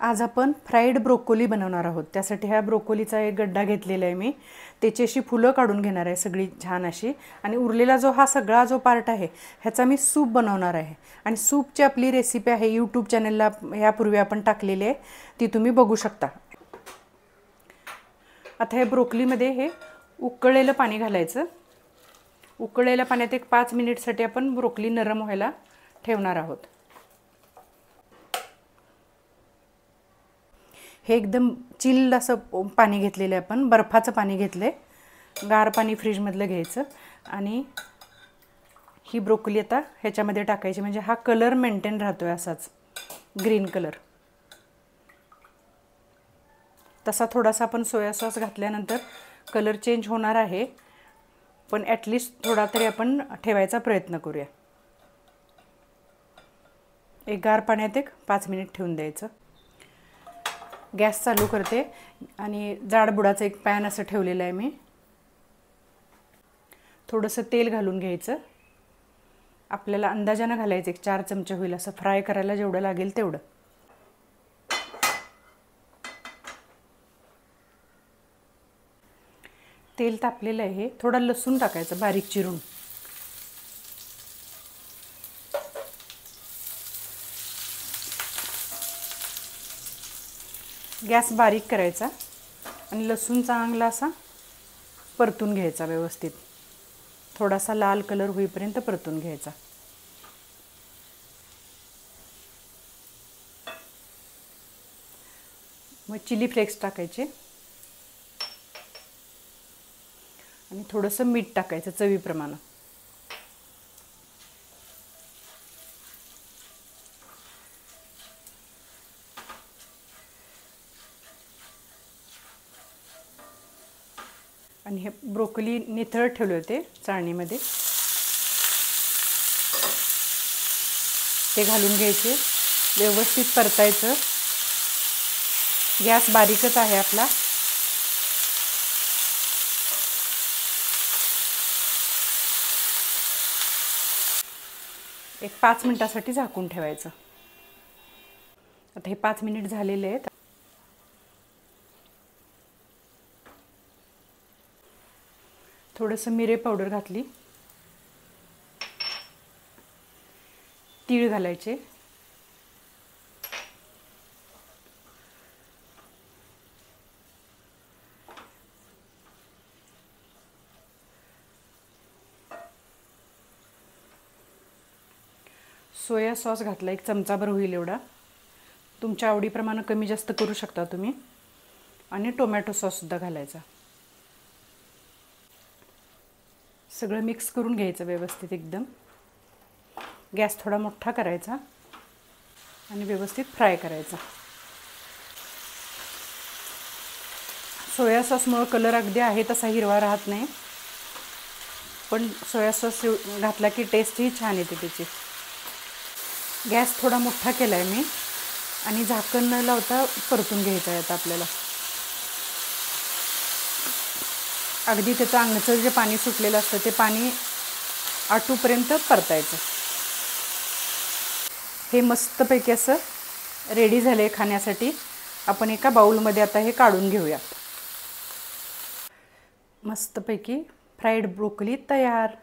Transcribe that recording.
आज आपण fried broccoli बनवणार आहोत। त्यासाठी ह्या ब्रोकोलीचा एक गड्डा घेतलेला आहे मी। त्याची अशी फुलं काढून घेणार आहे सगळी छान अशी, आणि उरलेला जो हा सगळा जो पार्ट आहे ह्याचा मी सूप बनवणार आहे। आणि सूपची आपली रेसिपी आहे यूट्यूब चॅनलला यापूर्वी आपण टाकलेली आहे, ती तुम्ही बघू शकता। आता हे ब्रोकोलीमध्ये हे उकळलेलं पाणी घालायचं। उकळलेल्या पाण्यात एक 5 मिनिटसाठी आपण ब्रोकोली नरम व्हायला ठेवणार आहोत। हे एकदम चिल्ड असं पाणी घेतलेलं आहे, आपण बर्फाचं पाणी घेतलंय। गार पाणी फ्रीज मधलं घ्यायचं आणि ही ब्रोकोली आता ह्याच्यामध्ये टाकायची, म्हणजे हा कलर मेंटेन राहतोय असाच ग्रीन कलर। तसा थोडासा आपण सोया सॉस घातल्यानंतर कलर चेंज होणार आहे, पण ॲटलिस्ट थोडा तरी आपण ठेवायचा प्रयत्न करूया। एक गार पाण्यात एक 5 मिनिट ठेवून द्यायचं। गॅस चालू करते आणि जाड बुडाचं एक पॅन असं ठेवलेलं आहे मी। थोडंसं तेल घालून घ्यायचं। आपल्याला अंदाजाने घालायचं, एक 4 चमचे होईल असं, फ्राय करायला जेवढं लागेल तेवढं। तेल तापलेलं आहे, थोडा लसूण टाकायचं बारीक चिरून। गॅस बारीक करायचा आणि लसूण चांगला असा परतून घ्यायचा व्यवस्थित, थोडासा लाल कलर होईपर्यंत परतून घ्यायचा। मग चिली फ्लेक्स टाकायचे आणि थोडंसं मीठ टाकायचं चवीप्रमाणे। आणि हे ब्रोकोली निथळत ठेवले होते चाळणीमध्ये, ते घालून घ्यायचे, व्यवस्थित परतायचं। गॅस बारीकच आहे आपला। एक 5 मिनिटासाठी झाकून ठेवायचं। आता हे 5 मिनिट झालेले आहेत। थोडंसं मिरे पावडर घातली, तीळ घालायचे, सोया सॉस घातला, एक चमचाभर होईल एवढा, तुमच्या आवडीप्रमाणे कमी जास्त करू शकता तुम्ही। आणि टोमॅटो सॉस सुद्धा घालायचा। सगळं मिक्स करून घ्यायचं व्यवस्थित एकदम। गॅस थोडा मोठा करायचा आणि व्यवस्थित फ्राय करायचा। सोया सॉसमुळे कलर अगदी आहे तसा हिरवा राहत नाही, पण सोया सॉस घातला की टेस्टही छान येते त्याची। गॅस थोडा मोठा केला आहे मी आणि झाकण न लावता परतून घ्यायचं आहे आता आपल्याला। अगदी त्याचं अंगचं जे पाणी सुटलेलं असतं ते पाणी आटूपर्यंत परतायचं। हे मस्तपैकी असं रेडी झाले खाण्यासाठी। आपण एका बाउलमध्ये आता हे काढून घेऊया। मस्तपैकी फ्राईड ब्रोकोली तयार।